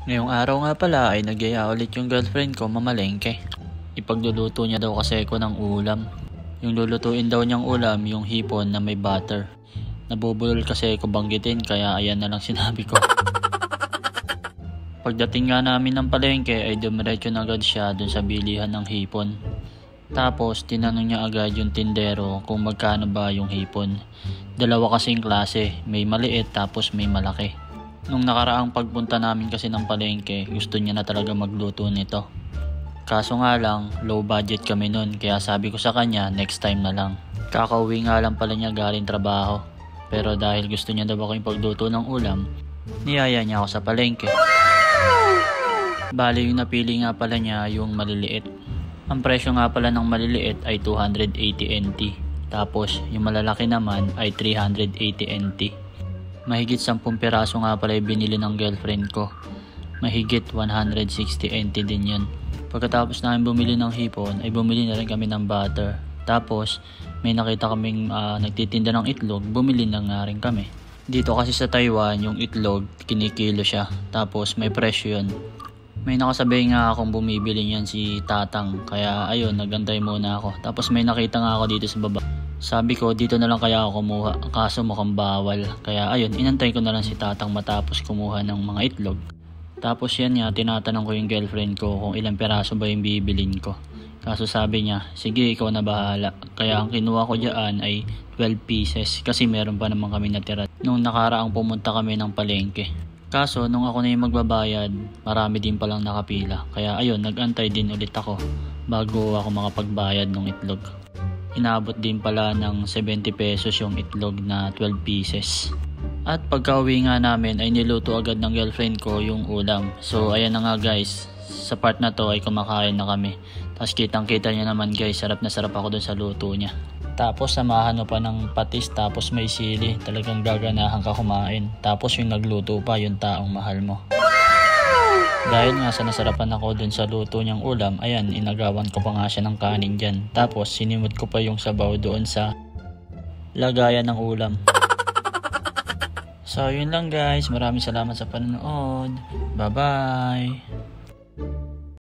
Ngayong araw nga pala ay nagyaya ulit yung girlfriend ko mamalengke. Ipagluluto niya daw kasi ko ng ulam. Yung lulutuin daw niyang ulam yung hipon na may butter. Nabubulol kasi ko banggitin kaya ayan na lang sinabi ko. Pagdating nga namin ng palengke ay dumiretso na agad siya dun sa bilihan ng hipon. Tapos tinanong niya agad yung tindero kung magkano ba yung hipon. Dalawa kasing klase, may maliit tapos may malaki. Nung nakaraang pagpunta namin kasi ng palengke, gusto niya na talaga magluto nito. Kaso nga lang, low budget kami nun kaya sabi ko sa kanya next time na lang. Kakauwi nga lang pala niya galing trabaho. Pero dahil gusto niya daw ako yung pagluto ng ulam, niyaya niya ako sa palengke. Bali yung napili nga pala niya yung maliliit. Ang presyo nga pala ng maliliit ay 280 NT. Tapos yung malalaki naman ay 380 NT. Mahigit 10 piraso nga pala yung binili ng girlfriend ko. Mahigit 160 NT din yun. Pagkatapos namin bumili ng hipon ay bumili na rin kami ng butter. Tapos may nakita kaming nagtitinda ng itlog, bumili na nga rin kami. Dito kasi sa Taiwan yung itlog kinikilo siya. Tapos may presyo yun. May nakasabay nga akong bumibili niyan si Tatang. Kaya ayun, nagantay muna ako. Tapos may nakita nga ako dito sa baba. Sabi ko dito na lang kaya ako kumuha, kaso mukhang bawal. Kaya ayun, inantay ko na lang si Tatang matapos kumuha ng mga itlog. Tapos yan nga, tinatanong ko yung girlfriend ko kung ilang piraso ba yung bibilin ko. Kaso sabi niya, sige ikaw na bahala. Kaya ang kinuha ko dyan ay 12 pieces kasi meron pa naman kami natira nung nakaraang pumunta kami ng palengke. Kaso nung ako na yung magbabayad, marami din palang nakapila. Kaya ayun, nagantay din ulit ako bago ako makapagbayad ng itlog. Inabot din pala ng 70 pesos yung itlog na 12 pieces. At pagka-uwi nga namin ay niluto agad ng girlfriend ko yung ulam. So ayan na nga guys, sa part na to ay kumakain na kami. Tapos kitang-kita niya naman guys, sarap na sarap ako dun sa luto niya. Tapos samahan mo pa ng patis tapos may sili, talagang gaganahan ka kumain. Tapos yung nagluto pa yung taong mahal mo. Dahil nga sa nasarapan ako dun sa luto niyang ulam, ayan, inagawan ko pa nga siya ng kanin dyan. Tapos sinimot ko pa yung sabaw doon sa lagayan ng ulam. So yun lang guys, maraming salamat sa panonood. Bye bye!